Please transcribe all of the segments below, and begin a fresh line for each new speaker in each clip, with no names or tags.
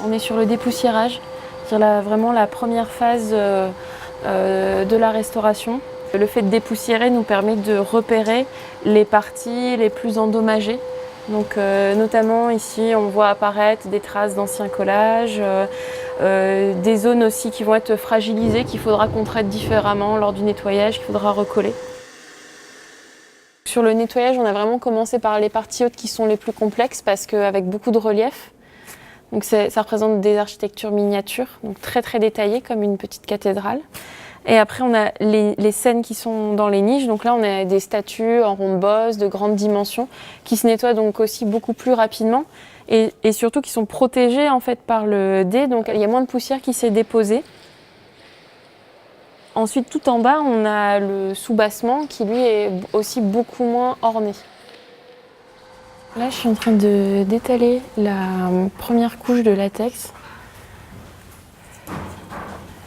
On est sur le dépoussiérage, c'est-à-dire vraiment la première phase de la restauration. Le fait de dépoussiérer nous permet de repérer les parties les plus endommagées. Donc, notamment ici, on voit apparaître des traces d'anciens collages, des zones aussi qui vont être fragilisées, qu'il faudra qu'on traite différemment lors du nettoyage, qu'il faudra recoller. Sur le nettoyage, on a vraiment commencé par les parties hautes qui sont les plus complexes parce qu'avec beaucoup de relief. Donc ça représente des architectures miniatures, donc très très détaillées comme une petite cathédrale. Et après on a les scènes qui sont dans les niches, donc là on a des statues en ronde-bosse de grandes dimensions qui se nettoient donc aussi beaucoup plus rapidement et surtout qui sont protégées en fait par le dé, donc il y a moins de poussière qui s'est déposée. Ensuite tout en bas on a le soubassement qui lui est aussi beaucoup moins orné. Là, je suis en train d'étaler la première couche de latex.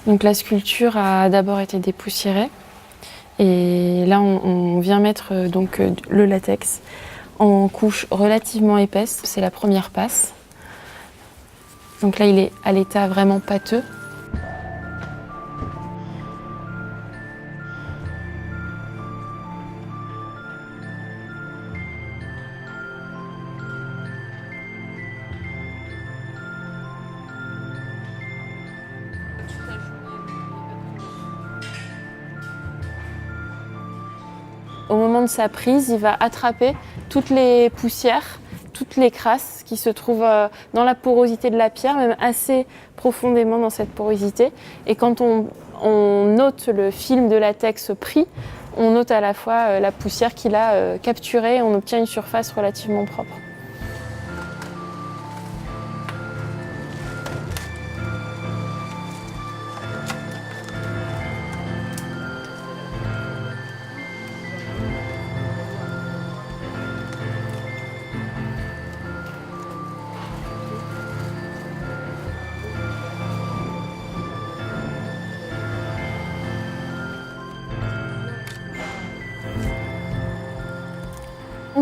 Donc la sculpture a d'abord été dépoussiérée. Et là, on vient mettre donc, le latex en couche relativement épaisse. C'est la première passe. Donc là, il est à l'état vraiment pâteux. Au moment de sa prise, il va attraper toutes les poussières, toutes les crasses qui se trouvent dans la porosité de la pierre, même assez profondément dans cette porosité. Et quand on note le film de latex pris, on note à la fois la poussière qu'il a capturée et on obtient une surface relativement propre.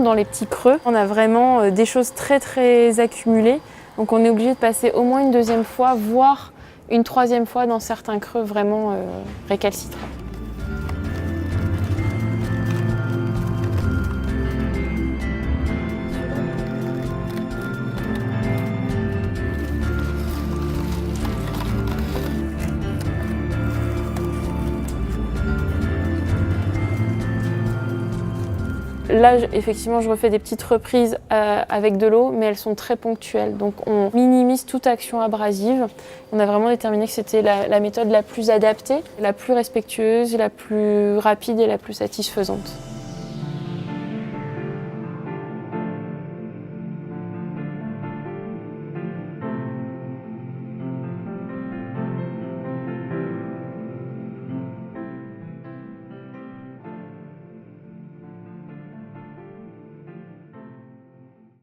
Dans les petits creux, on a vraiment des choses très très accumulées. Donc on est obligé de passer au moins une deuxième fois, voire une troisième fois dans certains creux vraiment récalcitrants. Là, effectivement, je refais des petites reprises avec de l'eau, mais elles sont très ponctuelles. Donc, on minimise toute action abrasive. On a vraiment déterminé que c'était la méthode la plus adaptée, la plus respectueuse, la plus rapide et la plus satisfaisante.